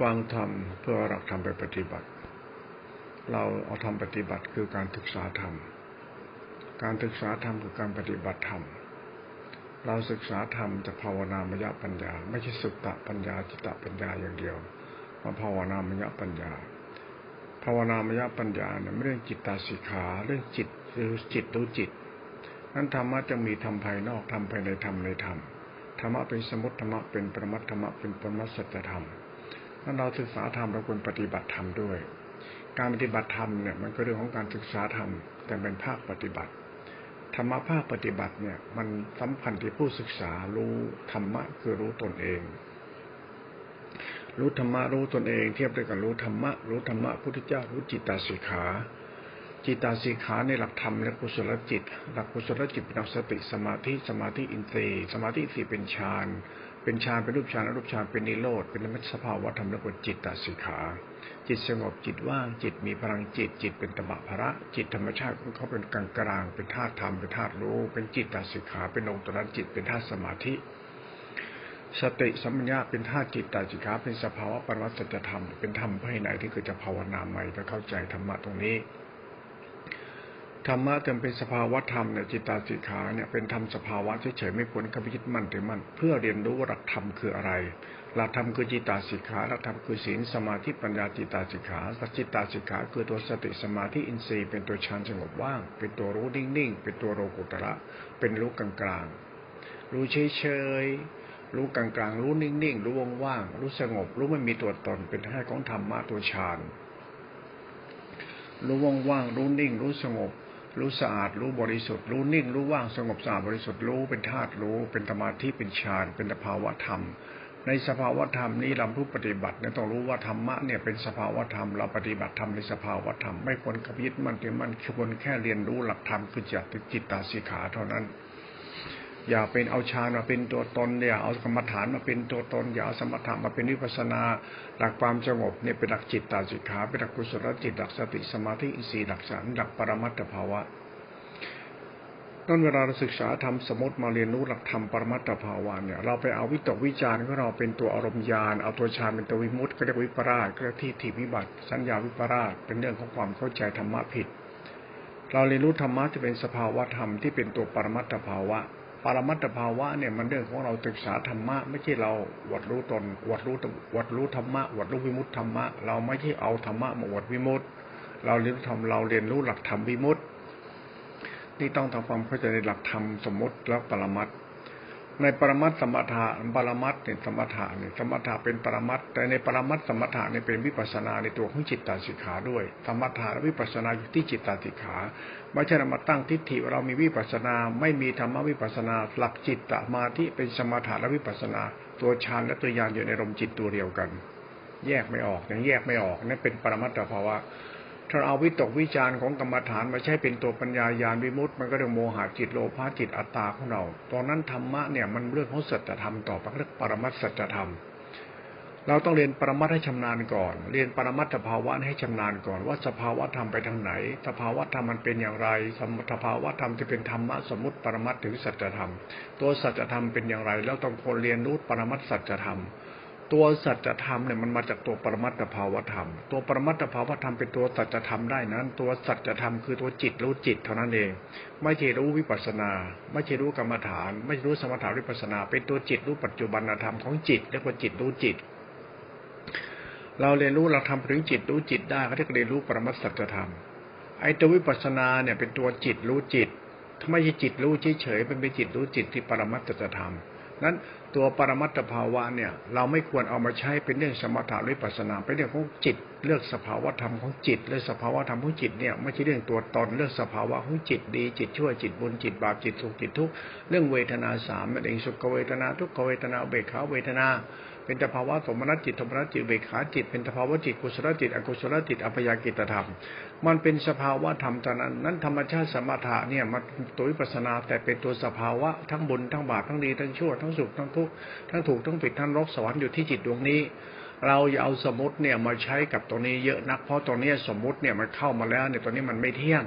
ฟังธรรมเพื่อเราทำไปปฏิบัติเราเอาทำปฏิบัติคือการศึกษาธรรมการศึกษาธรรมคือการปฏิบัติธรรมเราศึกษาธรรมจากภาวนามยปัญญาไม่ใช่สุตตปัญญาจิตตปัญญาอย่างเดียวมาภาวนามยปัญญาภาวนามยปัญญาเนี่ยไม่เรื่องจิตตสิกขาเรื่องจิตหรือจิตดูจิตนั้นธรรมะจะมีธรรมภายนอกธรรมภายในธรรมในธรรมธรรมะเป็นสมมุติธรรมะเป็นปรมัตถ์ธรรมะเป็นปรมัตถ์สัจธรรมนั้นเราศึกษาธรรมเราควรปฏิบัติธรรมด้วยการปฏิบัติธรรมเนี่ยมันก็เรื่องของการศึกษาธรรมแต่เป็นภาคปฏิบัติธรรมะภาคปฏิบัติเนี่ยมันสำคัญที่ผู้ศึกษารู้ธรรมะคือรู้ตนเองรู้ธรรมะรู้ตนเองเทียบด้วยกับรู้ธรรมะพุทธเจ้ารู้จิตตสิกขาจิตตสิกขาในหลักธรรมและกุศลจิตหลักกุศลจิตเป็นสติสมาธิอินทรีย์สมาธิอินทรีย์เป็นฌานเป็นรูปฌานอรูปฌานเป็นนิโรธเป็นสภาวะธรรมและจิตตสิกขาจิตสงบจิตว่างจิตมีพลังจิตเป็นตบะภระจิตธรรมชาติของเขาเป็นกลางเป็นธาตุธรรมเป็นธาตุรู้เป็นจิตตสิกขาเป็นองค์ตนจิตเป็นธาตุสมาธิสติสัมปชัญญะเป็นธาตุจิตตสิกขาเป็นสภาวะปรมัตถสัจธรรมเป็นธรรมภายในที่คือจะภาวนาใหม่ไปเข้าใจธรรมะตรงนี้ธรรมะจะเป็นสภาวะธรรมเนี่ยจิตตสิกขาเนี่ยเป็นธรรมสภาวะเฉยๆไม่พ้นคำยึดมั่นถือมั่นเพื่อเรียนรู้ว่าหลักธรรมคืออะไรหลักธรรมคือจิตตสิกขาหลักธรรมคือศีลสมาธิปัญญาจิตตสิกขาจิตตสิกขาคือตัวสติสมาธิอินทรีย์เป็นตัวฌานสงบว่างเป็นตัวรู้นิ่งๆเป็นตัวโลกุตระเป็นรู้กลางๆรู้เฉยๆรู้กลางๆรู้นิ่งๆรู้ว่างๆรู้สงบรู้ไม่มีตัวตนเป็นธาตุของธรรมะตัวฌานรู้ว่างๆรู้นิ่งรู้สงบรู้สะอาดรู้บริสุทธิ์รู้นิ่งรู้ว่างสงบสะอาดบริสุทธิ์รู้เป็นธาตุรู้เป็นสมาธิเป็นฌานเป็นสภาวะธรรมในสภาวะธรรมนี้เราผู้ปฏิบัติเนี่ยต้องรู้ว่าธรรมะเนี่ยเป็นสภาวะธรรมเราปฏิบัติธรรมในสภาวะธรรมไม่ควรยึดมั่นถือมั่นควรแค่เรียนรู้หลักธรรมคือจิตตสิกขาเท่านั้นอย่าเป็นเอาฌานมาเป็นตัวตนอย่าเอากรรมฐานมาเป็นตัวตนอย่าเอาสมถะมาเป็นวิปัสสนาหลักความสงบเนี่ยเป็นหลักจิตตสิกขาเป็นหลักกุศลจิตหลักสติสมาธิอินทรีย์หลักฌานหลักปรมัตถภาวะนั่นเวลาเราศึกษาธรรมสมมติมาเรียนรู้หลักธรรมปรมัตถภาวะเนี่ยเราไปเอาวิตกวิจารณ์ของเราเป็นตัวอารมณ์ญาณเอาตัวฌานเป็นตัววิมุตติก็เรียกวิปราสก็เรียกทิฏฐิวิบัติสัญญาวิปราสเป็นเรื่องของความเข้าใจธรรมะผิดเราเรียนรู้ธรรมะจะเป็นสภาวะธรรมที่เป็นตัวปรมัตถภาวะปรมัตถภาวะเนี่ยมันเรื่องของเราศึกษาธรรมะไม่ใช่เราอวดรู้ตนอวดรู้ธรรมะอวดรู้วิมุตติธรรมะเราไม่ใช่เอาธรรมะมาอวดวิมุตติเราเรียนรู้ธรรมเราเรียนรู้หลักธรรมวิมุตตินี่ต้องทำความเข้าใจในหลักธรรมสมมติและปรมัตถ์ในปรมัตถ์สมถะปรมัตถ์เนี่ยสมถะเป็นปรมัตถ์แต่ในปรมัตถ์สมถะเนี่ยเป็นวิปัสสนาในตัวของจิตตสิกขาด้วยสมถะและวิปัสสนาอยู่ที่จิตตสิกขาไม่ใช่เรามาตั้งทิฏฐิเรามีวิปัสสนาไม่มีธรรมวิปัสสนาหลักจิตตสมาธิเป็นสมถะและวิปัสสนาตัวฌานและตัวญาณอยู่ในอารมณ์จิตตัวเดียวกันแยกไม่ออกยังแยกไม่ออกนั่นเป็นปรมัตถภาวะถ้าเอาวิตกวิจารณ์ของกรรมฐานมาใช้เป็นตัวปัญญาญาณวิมุตติมันก็เรื่องโมหะจิตโลภะจิตอัตตาของเราตอนนั้นธรรมะเนี่ยมันเรื่องของสัจธรรมต่อไปเรียกปรมัตถสัจธรรมเราต้องเรียนปรมัตถ์ให้ชำนาญก่อนเรียนปรมัตถภาวะให้ชำนาญก่อนว่าสภาวะธรรมไปทางไหนสภาวะธรรมมันเป็นอย่างไรสภาวะธรรมจะเป็นธรรมะสมมุติปรมัตถ์ถึงสัจธรรมตัวสัจธรรมเป็นอย่างไรแล้วต้องคนเรียนรู้ปรมัตถสัจธรรมตัวสัจธรรมเนี่ยมันมาจากตัวปรมัตถภาวธรรมตัวปรมัตถภาวธรรมเป็นตัวสัจธรรมได้นั้นตัวสัจธรรมคือตัวจิตรู้จิตเท่านั้นเองไม่ใช่รู้วิปัสสนาไม่ใช่รู้กรรมฐานไม่ใช่รู้สมถะวิปัสสนาเป็นตัวจิตรู้ปัจจุบันธรรมของจิตเรียกว่าจิตรู้จิตเราเรียนรู้เราทำถึงจิตรู้จิตได้ก็เรียกเรียนรู้ปรมัตถสัจธรรมไอ้ตัววิปัสสนาเนี่ยเป็นตัวจิตรู้จิตไม่ใช่จิตรู้เฉยๆเป็นจิตรู้จิตที่ปรมัตถสัจธรรมนั้นตัวปรมัตถภาวะเนี่ยเราไม่ควรเอามาใช้เป็นเรื่องสมถะวิปัสสนาเป็นเรื่องของจิตเรื่องสภาวะธรรมของจิตเรื่องสภาวะธรรมของจิตเนี่ยไม่ใช่เรื่องตัวตนเรื่องสภาวะของจิตดีจิตชั่วจิตบุญจิตบาปจิตสุขจิตทุกข์เรื่องเวทนาสามนั่นเองสุขเวทนาทุกขเวทนาอุเบกขาเวทนาเป็นสภาวะสมนัตจิตธรรมนัตจิตอุเบกขาจิตเป็นสภาวะจิตกุศลจิตอกุศลจิตอัพยากตธรรมมันเป็นสภาวะธรรมเท่านั้นธรรมชาติสมถะเนี่ยมันตัววิปัสสนาแต่เป็นตัวสภาวะทั้งบุญทั้งบาปทั้งดีทั้งชั่วทั้งสุขทั้งทุกข์ทั้งถูกทั้งผิดทั้งนรกสวรรค์อยู่ที่จิตดวงนี้เราอย่าเอาสมมติเนี่ยมาใช้กับตัวนี้เยอะนักเพราะตัวนี้สมมติเนี่ยมันเข้ามาแล้วเนี่ยตัวนี้มันไม่เที่ยง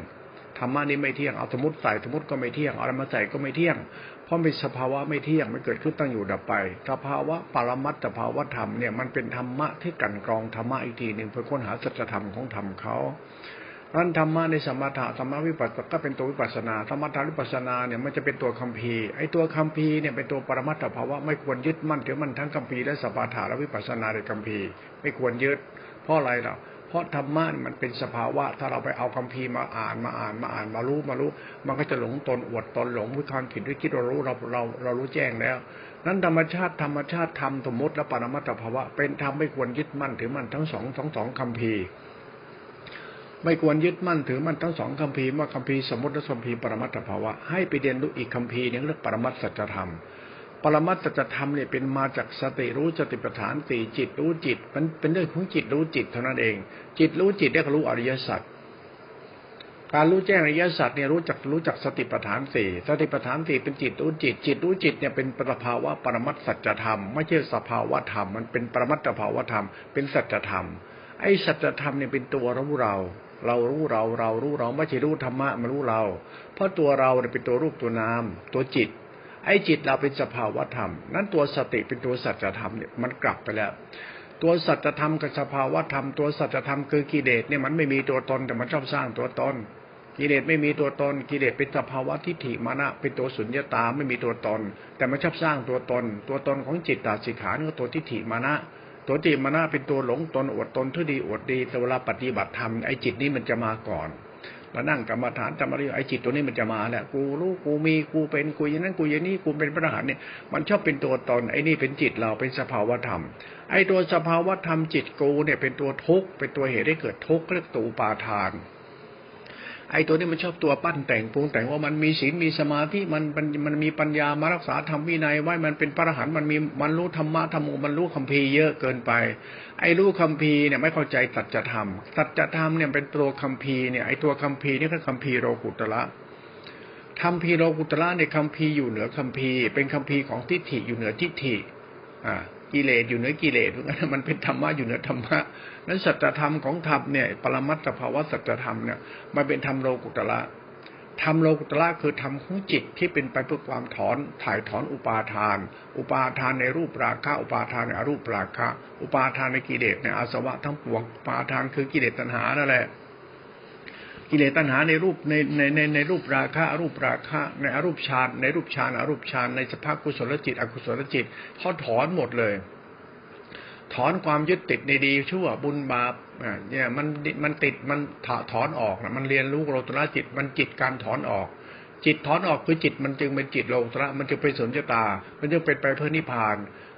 ธรรมะนี้ไม่เที่ยงเอาสมมติใส่สมมติก็ไม่เที่ยงเอาอะไรมาใส่ก็ไม่เที่ยงเพราะเป็นสภาวะไม่เที่ยงมันเกิดขึ้นตั้งอยู่ดับไปสภาวะปรมัตถภาวะธรรมเนี่ยมันเป็นธรรมะที่กลั่นกรองธรรมะอีกทีหนึ่งเพื่อค้นหาสัจธรรมของธรรมเขานั้นธรรมะในสมถะธรรมะวิปัสสนาก็เป็นตัววิปัสสนาสมถะวิปัสสนาเนี่ยมันจะเป็นตัวคัมภีร์ไอ้ตัวคัมภีร์เนี่ยเป็นตัวปรมัตถภาวะไม่ควรยึดมั่นถือมันทั้งคัมภีร์และสมถะและวิปัสสนาในคัมภีร์ไม่ควรยึดเพราะอะไรล่ะเพราะธรรมะมันเป็นสภาวะถ้าเราไปเอาคัมภีร์มาอ่านมารู้มันก็จะหลงตนอวดตนหลงวิความผิดวิคิดเรารู้เรารู้แจ้งแล้วนั้นธรรมชาติธรรมสมมติและปรมัตถภาวะเป็นธรรมไม่ควรยึดมั่นถือมันทั้งสองคัมภีร์ไม่ควรยึดมั่นถือมันทั้งสองคัมภีร์ว่าคัมภีร์สมมติและคัมภีร์ปรมัตถภาวะให้ไปเรียนรู้อีกคัมภีร์นึงเรียกปรมัตถสัจธรรมปรมัตถสัจธรรมเนี่ยเป็นมาจากสติรู้สติปัฏฐานสี่จิตรู้จิตมันเป็นเรื่องของจิตรู้จิตเท่านั้นเองจิตรู้จิตได้ก็รู้อริยสัจการรู้แจ้งอริยสัจเนี่ยรู้จักสติปัฏฐานสี่สติปัฏฐานสี่เป็นจิตรู้จิตจิตรู้จิตเนี่ยเป็นสภาวะปรมัตถสัจธรรมไม่ใช่สภาวะธรรมมันเป็นปรมัตถภาวะธรรมเป็นสัจธรรมไอ้สัจธรรมเนี่ยเป็นตัวรู้เรารู้เราไม่ใช่รู้ธรรมะมารู้เราเพราะตัวเราเนี่ยเป็นตัวรูปตัวนามตัวจิตไอ้จิตเราเป็นสภาวะธรรมนั้นตัวสติเป็นตัวสัจธรรมเนี่ยมันกลับไปแล้วตัวสัจธรรมกับสภาวะธรรมตัวสัจธรรมคือกิเลสเนี่ยมันไม่มีตัวตนแต่มันชอบสร้างตัวตนกิเลสไม่มีตัวตนกิเลสเป็นสภาวะทิฏฐิมานะเป็นตัวสุญญตาไม่มีตัวตนแต่มันชอบสร้างตัวตนของจิตตสิกขานี่ก็ตัวทิฏฐิมานะตัวทิฏฐิมานะเป็นตัวหลงตนอวดตนทุดีอวดดีแต่เวลาปฏิบัติธรรมไอ้จิตนี้มันจะมาก่อนแล้วนั่งกรรมฐานจำอะไรไอ้จิตตัวนี้มันจะมาแหละกูรู้กูมีกูเป็นกูอย่างนั้นกูอย่างนี้กูเป็นพระอรหันต์เนี่ยมันชอบเป็นตัวตนไอ้นี่เป็นจิตเราเป็นสภาวธรรมไอ้ตัวสภาวธรรมจิตกูเนี่ยเป็นตัวทุกข์เป็นตัวเหตุให้เกิดทุกข์เรียกตัวอุปาทานไอ้ตัวนี้มันชอบตัวปั้นแต่งปรุงแต่งว่ามันมีศีลมีสมาธิมันมีปัญญามารักษาธรรมวินัยไว้มันเป็นพระอรหันต์มันรู้ธรรมะธรรมโอมันรู้คัมภีร์เยอะเกินไปไอ้รู้คัมภีร์เนี่ยไม่เข้าใจสัจธรรมเนี่ยเป็นตัวคัมภีร์เนี่ยไอ้ตัวคัมภีร์นี่คือคัมภีร์โลกุตระคัมภีร์โลกุตระในคัมภีร์อยู่เหนือคัมภีร์เป็นคัมภีร์ของทิฏฐิอยู่เหนือทิฏฐิกิเลสอยู่เหนือกิเลสมันเป็นธรรมะอยู่เหนือธรรมะนั้นสัจธรรมของธรรมเนี่ยปรมัตถภาวะสัจธรรมเนี่ยมันเป็นธรรมโลกุตระธรรมโลกุตระคือธรรมของจิตที่เป็นไปเพื่อความถ่ายถอนอุปาทานในรูปราคะอุปาทานในอรูปราคะอุปาทานในกิเลสในอาสวะทั้งปวงอุปาทานคือกิเลสตัณหานั่นแหละกิเลสตัณหาในรูปในรูปราคะอรูปราคะในอรูปฌานในรูปฌานอรูปฌานในสภาพกุศลจิตอกุศลจิตเขาถอนหมดเลยถอนความยึดติดในดีชั่วบุญบาปเนี่ยมันติดมันถอนออกนะมันเรียนรู้โลกุตระจิตมันจิตการถอนออกจิตถอนออกคือจิตมันจึงเป็นจิตโลกุตระมันจะไปสุญญตามันจึงเป็นไปเพื่อนิพพาน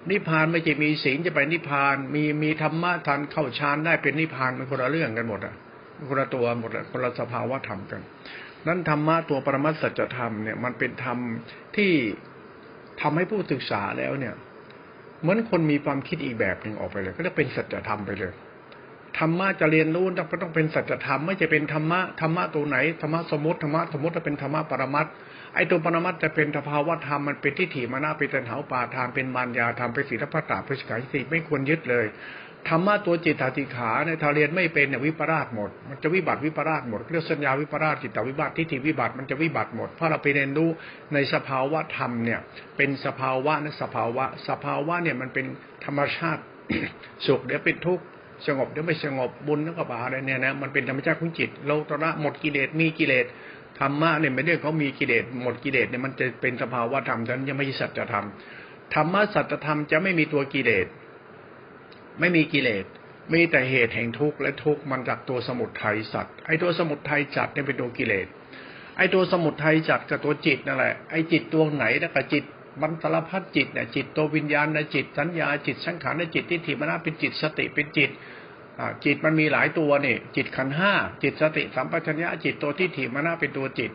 นิพพานไม่ใช่มีศีลจะไปนิพพานมีธรรมะทันเข้าฌานได้เป็นนิพพานมันคนละเรื่องกันหมดอ่ะคนละตัวหมดเลยคนละสภาวะธรรมกันนั้นธรรมะตัวปรมัตถสัจธรรมเนี่ยมันเป็นธรรมที่ทำให้ผู้ศึกษาแล้วเนี่ยเหมือนคนมีความคิดอีกแบบหนึ่งออกไปเลยก็จะเป็นสัจธรรมไปเลยธรรมะจะเรียนรู้ต้องเป็นสัจธรรมไม่จะเป็นธรรมะตัวไหนธรรมะสมมติจะเป็นธรรมะปรมัตถ์ไอ้ตัวปรมัตถ์จะเป็นสภาวะธรรมมันเป็นทิฏฐิมานะเป็นตัณหาอุปาทานเป็นมารยาธรรมเป็นศีลพัตตาเป็นสิกขาทิฏฐิไม่ควรยึดเลยธรรมะตัวจิตตติขาเนี่ยถ้าเรียนไม่เป็นเนี่ยวิปราชหมดมันจะวิบัติวิปราชหมดเรื่องสัญญาวิปราชจิตตวิบัติทิฏฐิวิบัติมันจะวิบัติหมดเพราะเราไปเรียนรู้ในสภาวะธรรมเนี่ยเป็นสภาวะนะสภาวะเนี่ยมันเป็นธรรมชาติ สุขเดี๋ยวเป็นทุกข์สงบเดี๋ยวไม่สงบบุญแล้วก็บาปอะไรเนี่ยนะมันเป็นธรรมชาติของจิตโลกุตระหมดกิเลสมีกิเลสธรรมะเนี่ยไม่ได้เขามีกิเลสหมดกิเลสเนี่ยมันจะเป็นสภาวะธรรมฉะนั้นยังไม่ใช่สัจธรรมธรรมะสัจธรรมจะไม่มีตัวกิเลสไม่มีกิเลสมีแต่เหตุแห่งทุกข์และทุกข์มันจากตัวสมุทัยสัตว์ไอ้ตัวสมุทัยจัดเนี่ยเป็นตัวกิเลสไอ้ตัวสมุทัยจัดกับตัวจิตนั่นแหละไอ้จิตตัวไหนแล้วกับจิตมันสารพัดจิตเนี่ยจิตตัววิญญาณนะจิตสัญญาจิตสังขารนะจิตทิฏฐิมานะเป็นจิตสติเป็นจิตจิตมันมีหลายตัวนี่จิตขันธ์ห้าจิตสติสัมปชัญญะจิตตัวทิฏฐิมานะเป็นตัวจิต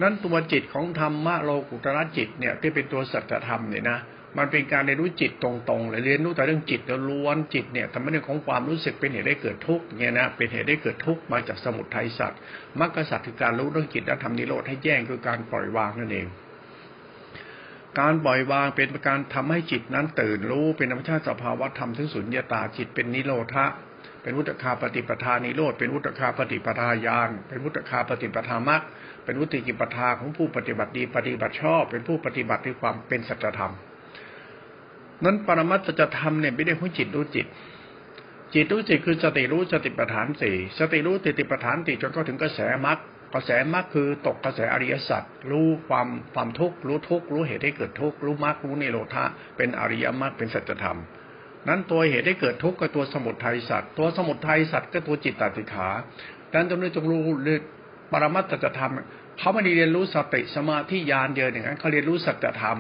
นั้นตัวจิตของธรรมะโลกุตระจิตเนี่ยที่เป็นตัวสัจธรรมเนี่ยนะมันเป็นการเรียนรู้จิตตรงๆเลยเรียนรู้แต่เรื่องจิตล้วนจิตเนี่ยทำให้เรื่องของความรู้สึกเป็นเหตุให้เกิดทุกข์เนี่ยนะเป็นเหตุให้เกิดทุกข์มาจากสมุทัยสัตว์มรรคสัตว์คือการรู้เรื่องจิตและทำนิโรธให้แจ้งคือการปล่อยวางนั่นเองการปล่อยวางเป็นการทำให้จิตนั้นตื่นรู้เป็นธรรมชาติสภาวะธรรมถึงสุญญตาจิตเป็นนิโรธะ เป็นวุตคาปฏิปทานิโรธเป็นวุตคาปฏิปทาญาณเป็นวุตคาปฏิปทามรรคเป็นวุติกิปทาของผู้ปฏิบัติดีปฏิบัติชอบเป็นผู้ปฏิบัติด้วยความเป็นสัจธรรมนั้นปรมัตถสัจธรรมเนี่ยไม่ได้ของจิตรู้จิตจิตรู้จิตคือสติรู้สติปัฏฐานสี่สติรู้สติปัฏฐานสี่จนเข้าถึงกระแสมรรคกระแสมรรคคือตกกระแสอริยสัจรู้ความทุกข์รู้ทุกข์รู้เหตุให้เกิดทุกข์รู้มรรครู้นิโรธะเป็นอริยมรรคเป็นสัจธรรมนั้นตัวเหตุให้เกิดทุกข์ก็ตัวสมุทัยสัตว์ตัวสมุทัยสัตว์ก็ตัวจิตตติขาดังนั้นจงรู้ปรมัตถสัจธรรมเขาไม่ได้เรียนรู้สติสมาธิญาณเดียวอย่างนั้นเขาเรียนรู้สัจธรรม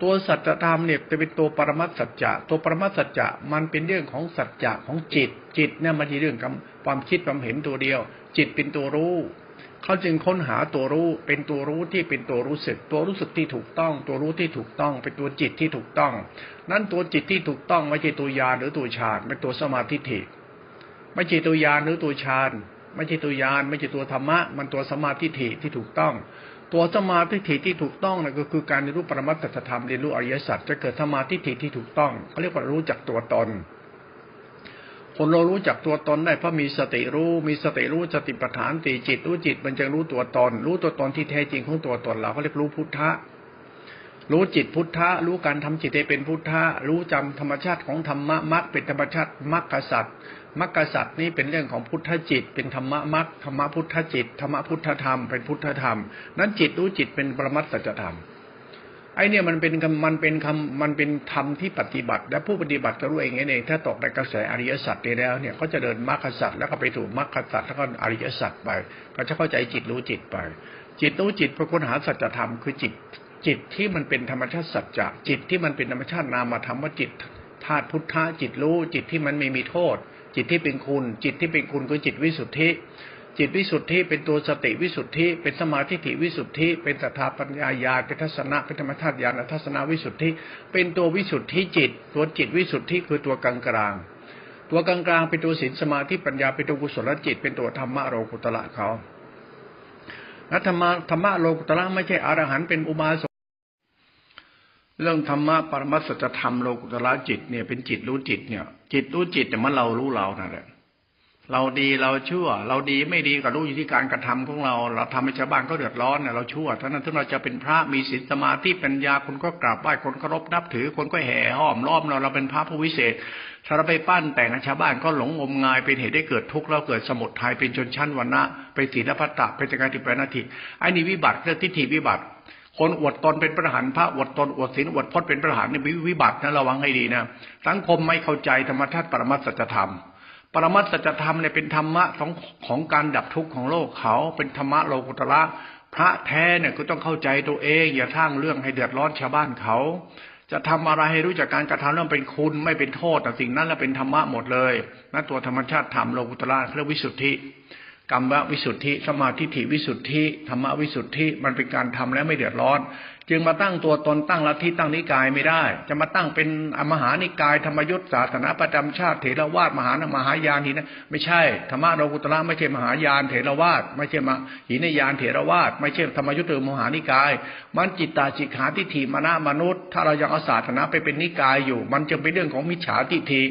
ตัวสัจธรรมเนี่ยจะเป็นตัวปรมัตถสัจจะตัวปรมัตถสัจจะมันเป็นเรื่องของสัจจะของจิตเนี่ยมันเป็นเรื่องความคิดความเห็นตัวเดียวจิตเป็นตัวรู้เขาจึงค้นหาตัวรู้เป็นตัวรู้ที่เป็นตัวรู้สึกตัวรู้สึกที่ถูกต้องตัวรู้ที่ถูกต้องเป็นตัวจิตที่ถูกต้องนั้นตัวจิตที่ถูกต้องไม่ใช่ตัวญาณหรือตัวฌานเป็นตัวสมาธิทิไม่ใช่ตัวญาณหรือตัวฌานไม่ใช่ตัวญาณไม่ใช่ตัวธรรมะมันตัวสมาธิทิที่ถูกต้องตัวสมาธิทิที่ถูกต้องนั่นก็คือการเรียนรู้ปรมัตถสัจธรรมเรียนรู้อริยสัจจะเกิดสมาธิทิที่ถูกต้องเขาเรียกว่ารู้จักตัวตนคนเรารู้จักตัวตนได้เพราะมีสติรู้สติปัฏฐานสี่จิตรู้จิตมันจะรู้ตัวตนรู้ตัวตนที่แท้จริงของตัวตนเราเขาเรียกรู้พุทธะรู้จิตพุทธะรู้การทำจิตให้เป็นพุทธะรู้จำธรรมชาติของธรรมะมรรคเป็นธรรมชาติมรรคสัตว์มรรคสัตว์นี่เป็นเรื่องของพุทธจิตเป็นธรรมะมรรคธรรมะพุทธจิตธรรมะพุทธธรรมเป็นพุทธธรรมนั้นจิตรู้จิตเป็นปรมัตถสัจธรรมไอ้เนี่ยมันเป็นธรรมที่ปฏิบัติและผู้ปฏิบัติก็รู้เองถ้าตกในกระแสอริยสัจได้แล้วเนี่ยเขาจะเดินมรรคสัจแล้วก็ไปถูกมรรคสัจแล้วก็อริยสัจไปก็จะเข้าใจจิตรู้จิตไปจิตรู้จิตเพื่อค้นหาสัจธรรมคือจิตที่มันเป็นธรรมชาติสัจจะจิตที่มันเป็นธรรมชาตินามธรรมว่าจิตธาตุพุทธะจิตรู้จิตที่มันไม่มีโทษจิตที่เป็นคุณจิตที่เป็นคุณคือจิตวิสุทธิจิตวิสุทธิเป็นตัวสติวิสุทธิเป็นสมาธิวิสุทธิเป็นศรัทธาปัญญาญาณเป็นทัศนะเป็นธรรมชาติญาณทัศนวิสุทธิเป็นตัววิสุทธิจิตตัวจิตวิสุทธิคือตัวกลางกลางตัวกลางกลางเป็นตัวศีลสมาธิปัญญาเป็นตัวกุศลจิตเป็นตัวธรรมะโลกุตระเขาและธรรมะโลกุตระไม่ใช่อรหันต์เป็นอุบาสกเรื่องธรรมะปรมัตถสัจธรรมโลกุตระจิตเนี่ยเป็นจิตรู้จิตเนี่ยจิตรู้จิตแต่มันเรารู้เรานั่นแหละเราดีเราชั่วเราดีไม่ดีก็รู้อยู่ที่การกระทำของเราทำให้ชาวบ้านก็เดือดร้อนเนี่ยเราชั่วทั้งนั้นถ้าเราจะเป็นพระมีศีลสมาธิปัญญาคนก็กราบไหว้คนเคารพนับถือคนก็แห่ห้อมล้อมเราเป็นพระผู้วิเศษถ้าเราไปปั้นแต่งชาวบ้านก็หลงงมงายเป็นเหตุให้เกิดทุกข์แล้วเกิดสมุทัยเป็นชนชั้นวรรณะไปศีลพัตตะเป็นการติปนาทิไอ้นี่วิบัติเรื่องทิฏฐิวิบัติคนอวดตนเป็นพระอรหันต์พระอวดตนอวดศีลอวดพจน์เป็นพระอรหันต์นี่วิบัตินะระวังให้ดีนะสังคมไม่เข้าใจธรรมชาติปรมัตถสัจธรรมปรมัตถสัจธรรมเนี่ยเป็นธรรมะของการดับทุกข์ของโลกเขาเป็นธรรมะโลกุตระพระแท้เนี่ยก็ต้องเข้าใจตัวเองอย่าสร้างเรื่องให้เดือดร้อนชาวบ้านเขาจะทำอะไรให้รู้จักการกระทำเรื่องเป็นคุณไม่เป็นโทษแต่สิ่งนั้นแล้วเป็นธรรมะหมดเลยนั่นตัวธรรมชาติธรรมโลกุตระเรียกวิสุทธิกรรมวิสุทธิสมาธิวิสุทธิธรรมวิสุทธิมันเป็นการทำแล้วไม่เดือดร้อนจึงมาตั้งตัวตนตั้งลัทธิตั้งนิกายไม่ได้จะมาตั้งเป็นมหานิกายธรรมยุทธศาสนาประจำชาติเถรวาทมหายานนี่นะไม่ใช่ธรรมะโลกุตระไม่ใช่มหายานเถรวาทไม่ใช่หินยานเถรวาทไม่ใช่ธรรมยุทธหรือมหานิกายมันจิตตาจิขาทิฏฐิมนะมนุษย์ถ้าเรายังเอาศาสนาไปเป็นนิกายอยู่มันจะเป็นเรื่องของมิจฉาทิฏฐิ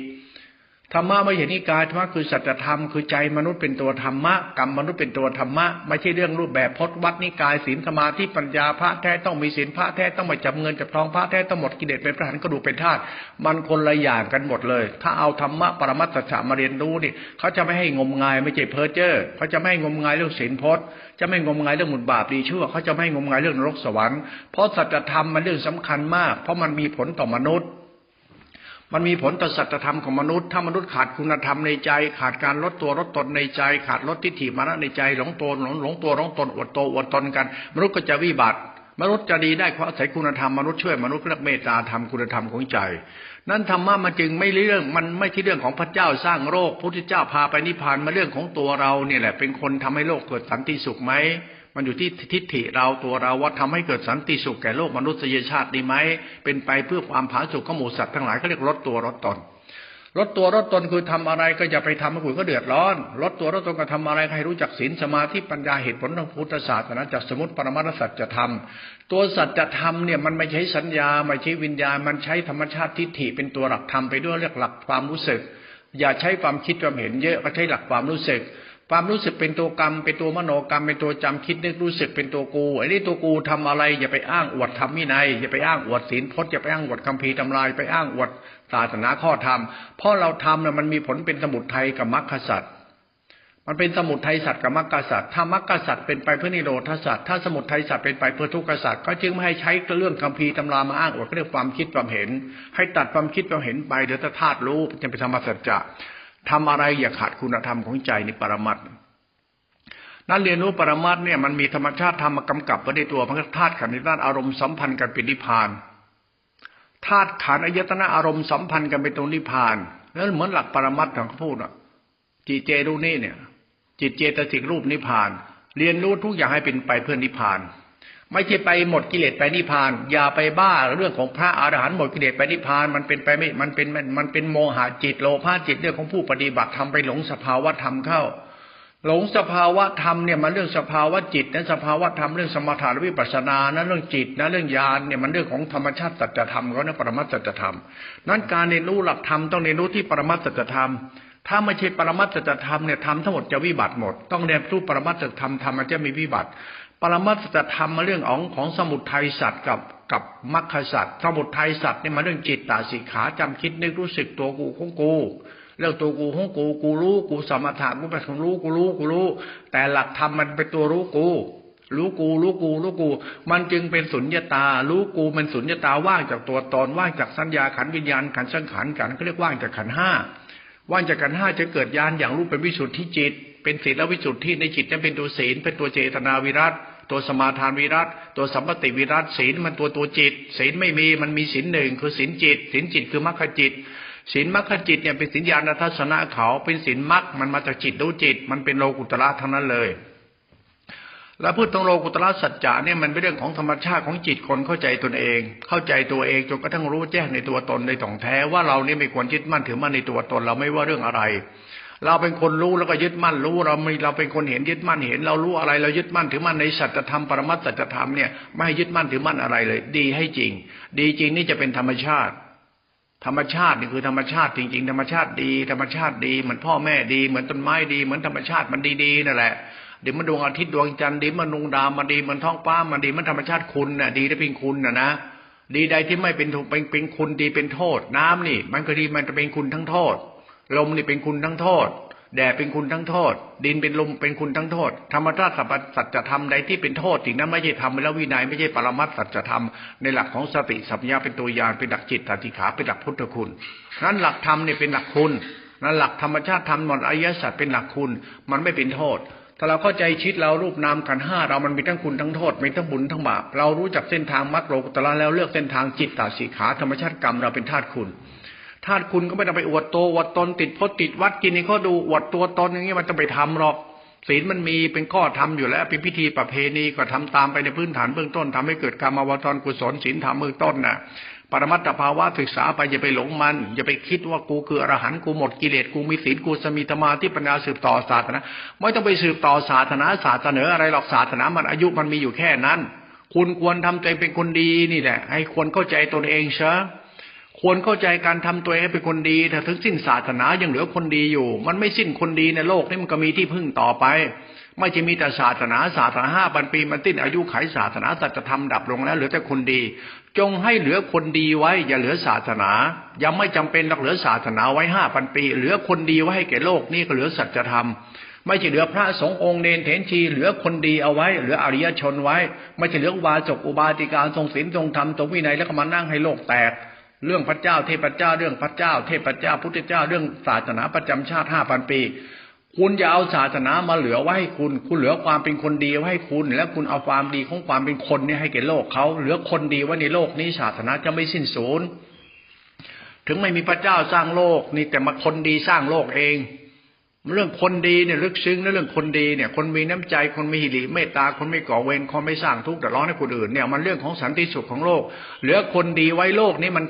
ธรรมะไม่ใช่นิกายธรรมะคือสัจธรรมคือใจมนุษย์เป็นตัวธรรมะกรรมมนุษย์เป็นตัวธรรมะไม่ใช่เรื่องรูปแบบพจน์วัดนิกายศีลสมาธิปัญญาพระแท้ต้องมีศีลพระแท้ต้องไม่จับเงินจับทองพระแท้ต้องหมดกิเลสเป็นพระหันกระดูกเป็นธาตุมันคนละอย่างกันหมดเลยถ้าเอาธรรมะปรมัตถสัจจะมาเรียนรู้นี่เขาจะไม่ให้งมงายไม่ใช่เพ้อเจ้อเขาจะไม่ให้งมงายเรื่องศีลพจน์จะไม่งมงายเรื่องบุญบาปดีชั่วเขาจะไม่งมงายเรื่องนรกสวรรค์เพราะสัจธรรมมันเรื่องสำคัญมากเพราะมันมีผลต่อมนุษย์มันมีผลต่อสัจธรรมของมนุษย์ถ้ามนุษย์ขาดคุณธรรมในใจขาดการลดตัวลดตนในใจขาดลดทิฏฐิมานะในใจหลงตัวหลงตัวหลงตนอวดตนกันมนุษย์ก็จะวิบัติมนุษย์จะดีได้เพราะอาศัยคุณธรรมมนุษย์ช่วยมนุษย์เรียกเมตตาธรรมคุณธรรมของใจนั้นธรรมะมันจึงไม่เรื่องมันไม่ใช่เรื่องของพระเจ้าสร้างโลกพระพุทธเจ้าพาไปนิพพานมาเรื่องของตัวเราเนี่ยแหละเป็นคนทำให้โลกเกิดสันติสุขไหมมันอยู่ที่ทิฏฐิเราตัวเราว่าทำให้เกิดสันติสุขแก่โลกมนุษยชาติดีไหมเป็นไปเพื่อความผาสุกของหมู่สัตว์ทั้งหลายเขาเรียกลดตัวลดตนลดตัวลดตนคือทำอะไรก็อย่าไปทำให้คนก็เดือดร้อนลดตัวลดตนก็ทำอะไรให้รู้จักศีลสมาธิปัญญาเหตุผลทางพุทธศาสนาจากสมุติปรมัตถสัจธรรมตัวสัจธรรมเนี่ยมันไม่ใช้สัญญาไม่ใช่วิญญาณมันใช้ธรรมชาติทิฏฐิเป็นตัวหลักธรรมไปด้วยเรียกหลักความรู้สึก อย่าใช้ความคิดความเห็นเยอะก็ใช้หลักความรู้สึกความรู้สึกเป็นตัวกรรมเป็นตัวมโนกรรมเป็นตัวจำคิดนึกรู้สึกเป็นตัวกูไอ้นี่ตัวกูทำอะไรอย่าไปอ้างอวดธรรมวินัยอย่าไปอ้างอวดศีลพจน์อย่าไปอ้างอวดคัมภีร์ตำรายไปอ้างอวดศาสนาข้อธรรมเพราะเราทำเนี่ยมันมีผลเป็นสมุทัยกับมรรคสัตว์มันเป็นสมุทัยสัตว์กับมรรคสัตว์ถ้ามรรคสัตว์เป็นไปเพื่อนิโรธสัตว์ถ้าสมุทัยสัตว์เป็นไปเพื่อทุกขสัตว์ก็จึงไม่ให้ใช้เรื่องคัมภีร์ตำรามาอ้างอวดเรื่องความคิดความเห็นให้ตัดความคิดความเห็นไปเดี๋ยวธาตุรู้จะเป็นธรรมสัจจะทำอะไรอย่าขาดคุณธรรมของใจในปรมัตถ์นั้นเรียนรู้ปรมัตถ์เนี่ยมันมีธรรมชาติธรรมากำกับไว้ในตัวพังธาตุขันธ์ในด้านอารมณ์สัมพันธ์กันเป็นนิพพานธาตุขันธ์อายตนะอารมณ์สัมพันธ์กันเป็นตรงนิพพานแล้วเหมือนหลักปรมัตถ์ของเขาพูดอ่ะจิตเจรู้นี่เนี่ยจิตเจตสิกรูปนิพพานเรียนรู้ทุกอย่างให้เป็นไปเพื่อนิพพานไม่ใช่ไปหมดกิเลสไปนิพพานอย่าไปบ้าเรื่องของพระอรหันต์หมดกิเลสไปนิพพานมันเป็นไปไม่มันเป็นโมหะจิตโลภะจิตเรื่องของผู้ปฏิบัติทำไปหลงสภาวะธรรมเข้าหลงสภาวะธรรมเนี่ยมันเรื่องสภาวะจิตนั้นสภาวะธรรมเรื่องสมถะวิปัสสนานั้นเรื่องจิตนะเรื่องญาณเนี่ยมันเรื่องของธรรมชาติสัจธรรมเขานะปรมัตถสัจธรรมนั้นการเรียนรู้หลักธรรมต้องเรียนรู้ที่ปรมัตถสัจธรรมถ้าไม่ใช่ปรมัตถสัจธรรมเนี่ยธรรมทั้งหมดจะวิบัติหมดต้องเรียนรู้ปรมัตถสัจธรรมธรรมมันจะมีวิบัติปรมัตถสัจธรรมมาเรื่องของสมุทัยสัตว์กับมรรคสัตว์สมุทัยสัตว์เนี่ยมาเรื่องจิตตาสิกขาจำคิดนึกรู้สึกตัวกูของกูเรื่องตัวกูของกูรู้กูสมถะกูเป็นคนรู้กูรู้แต่หลักธรรมมันเป็นตัวรู้กูมันจึงเป็นสุญญตารู้กูมันสุญญตาว่างจากตัวตนว่างจากสัญญาขันธ์วิญญาณขันธ์สังขารกันเขาเรียกว่างจากขันธ์ห้าว่างจากขันธ์ห้าจะเกิดญาณอย่างรู้เป็นวิสุทธิจิตเป็นศีลวิสุทธิในจิตนั้นเป็นตัวศีลเป็นตัวเจตนาวิรัตตัวสมาทานวิรัตตัวสัมปติวิรัตศีลมันตัวจิตศีลไม่มีมันมีศีลหนึ่งคือศีลจิตคือมรรคจิตศีลมรรคจิตเนี่ยเป็นศีลญาณทัศนะเขาเป็นศีลมรรคมันมาจากจิตรู้จิตมันเป็นโลกุตระทั้งนั้นเลยแล้วพูดถึงโลกุตระสัจจะเนี่ยมันเป็นเรื่องของธรรมชาติของจิตคนเข้าใจตนเองเข้าใจตัวเองจนกระทั่งรู้แจ้งในตัวตนในถ่องแท้ว่าเรานี่ไม่ควรยึดมั่นถือมั่นในตัวตนเราไม่ว่าเรื่องอะไรเราเป็นคนรู้แล้วก็ยึดมั่นรู้เราเป็นคนเห็นยึดมั่นเห็นเรารู้อะไรเรายึดมั่นถือมั่นในสัจธรรมปรมัตถสัจธรรมเนี่ยไม่ให้ยึดมั่นถือมั่นอะไรเลยดีให้จริงดีจริงนี่จะเป็นธรรมชาตินี่คือธรรมชาติจริงๆธรรมชาติดีเหมือนพ่อแม่ดีเหมือนต้นไม้ดีเหมือนธรรมชาติมันดีๆนั่นแหละเดี๋ยวมันดวงอาทิตย์ดวงจันทร์ดีมันดวงดาวมันดีมันท้องฟ้ามันดีมันธรรมชาติคุณน่ะดีได้เป็นคุณนะดีใดที่ไม่เป็นคุณดีเป็นโทษน้ำนี่มันก็ดีมันจะเป็นคุณทั้งโทษลมนี่เป็นคุณทั้งโทษแดดเป็นคุณทั้งโทษดินเป็นลมเป็นคุณทั้งโทษธรรมชาติสัจธรรมใดที่เป็นโทษสิ่งนั้นไม่ใช่ธรรมแล้ววินัยไม่ใช่ปรมัตถสัจธรรมในหลักของสติสัมปชัญญะเป็นตัวญาณเป็นหลักจิตตติขาเป็นหลักพุทธคุณนั้นหลักธรรมเนี่ยเป็นหลักคุณนั้นหลักธรรมชาติธรรมหมดอริยสัจเป็นหลักคุณมันไม่เป็นโทษถ้าเราเข้าใจชีวิตเรารูปนามขันธ์ห้าเรามันมีทั้งคุณทั้งโทษมีทั้งบุญทั้งบาปเรารู้จักเส้นทางมรรคโลกุตระแล้วเลือกเส้นทางจิตตสิกขาธรรมชาติกรรมเราเป็นธาตุคุณธาตุคุณก็ไม่ต้องไปอวดตัวอวดตนติดพจน์ติดวัดกินให้เขาดูอวดตัวตนอย่างนี้มันต้องไปทำหรอกศีลมันมีเป็นข้อทำอยู่แล้วเป็นพิธีประเพณีก็ทำตามไปในพื้นฐานเบื้องต้นทำให้เกิดกรรมวจรกุศลศีลธรรมเบื้องต้นน่ะปรมัตถภาวะศึกษาไปอย่าไปหลงมันอย่าไปคิดว่ากูคืออรหันต์กูหมดกิเลสกูมีศีลกูมีสมาธิปัญญาสืบต่อศาสนาไม่ต้องไปสืบต่อศาสนาอะไรหรอกศาสนามันอายุมันมีอยู่แค่นั้นคุณควรทำตัวเองเป็นคนดีนี่แหละให้ควรเข้าใจตนเองเชอะควรเข้าใจการทำตัวเองให้เป็นคนดีถ้าถึงสิ้นศาสนายังเหลือคนดีอยู่มันไม่สิ้นคนดีในโลกนี้มันก็มีที่พึ่งต่อไปไม่จะมีแต่ศาสนา5,000 ปีมันสิ้นอายุไขศาสนาสัจธรรมดับลงแล้วเหลือแต่คนดีจงให้เหลือคนดีไว้อย่าเหลือศาสนายังไม่จำเป็นต้องเหลือศาสนาไว้5,000 ปีเหลือคนดีไว้ให้แก่โลกนี่ก็เหลือสัจธรรมไม่ใช่เหลือพระสงฆ์องค์เนรเถรชีเหลือคนดีเอาไว้เหลืออริยชนไว้ไม่ใช่เหลืออุบาสกอุบาสิกาทรงศีลทรงธรรมทรงวินัยแล้วก็มานั่งให้โลกแตกเรื่องพระเจ้าเทพเจ้าเรื่องพระเจ้าเทพเจ้าพุทธเจ้าเรื่องศาสนาประจำชาติ5,000 ปีคุณอย่าเอาศาสนามาเหลือไว้ให้คุณเหลือความเป็นคนดีไว้ให้คุณแล้วคุณเอาความดีของความเป็นคนนี่ให้แก่โลกเขาเหลือคนดีไว้ในโลกนี้ศาสนาจะไม่สิ้นสูญถึงไม่มีพระเจ้าสร้างโลกนี่แต่มาคนดีสร้างโลกเองเรื่องคนดีเนี่ยลึกซึ้งนะเรื่องคนดีเนี่ยคนมีน้ำใจคนมีหิริเมตตาคนไม่ก่อเวรคนไม่สร้างทุกข์เดือดร้อนให้คนอื่นเนี่ยมันเรื่องของสันติสุขของโลกเหลือคนดีไว้โลกนี้มั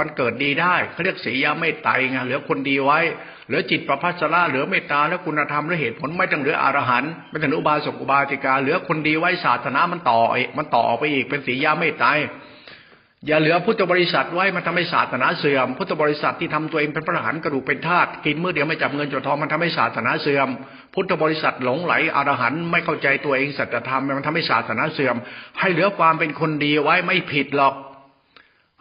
นเกิดดีได้เขาเรียกสียาเมตไตรไงเหลือคนดีไว้เหลือจิตประภัสราเหลือเมตตาและคุณธรรมและเหตุผลไม่ต้องเหลืออรหันต์ไม่ต้องอุบาสกอุบาสิกาเหลือคนดีไว้ศาสนามันต่อออกไปอีกเป็นสียาเมตไตร อย่าเหลือพุทธบริษัทไว้มันทำให้ศาสนาเสื่อมพุทธบริษัทที่ทำตัวเองเป็นพระอรหันต์กระดูกเป็นธาตุกินมื้อเดียวไม่จับเงินจับทองมันทำให้ศาสนาเสื่อมพุทธบริษัทหลงไหลอรหันต์ไม่เข้าใจตัวเองสัจธรรมมันทำให้ศาสนาเสื่อมให้เหลือความเป็นคนดีไว้ไม่ผิดหรอก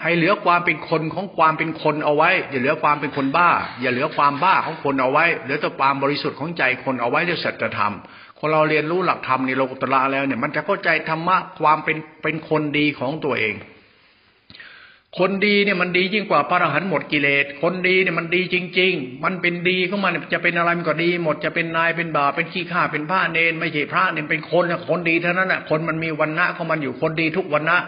ให้เหลือความเป็นคนของความเป็นคนเอาไว้อย่าเหลือความเป็นคนบ้าอย่าเหลือความบ้าของคนเอาไว้เหลือแต่ความบริสุทธิ์ของใจคนเอาไว้ด้วยสัจธรรมคนเราเรียนรู้หลักธรรมในโลกุตระแล้วเนี่ยมันจะเข้าใจธรรมะความเป็นคนดีของตัวเองคนดีเนี่ยมันดียิ่งกว่าพระอรหันต์หมดกิเลสคนดีเนี่ยมันดีจริงๆมันเป็นดีของมันจะเป็นอะไรมันก็ดีหมดจะเป็นนายเป็นบ่าวเป็นขี้ข้าเป็นพระเนรไม่ใช่พระเนี่ยเป็นคนนะคนดีเท่านั้นน่ะคนมันมีวรรณะของมันอยู่คนดีทุกวรรณะ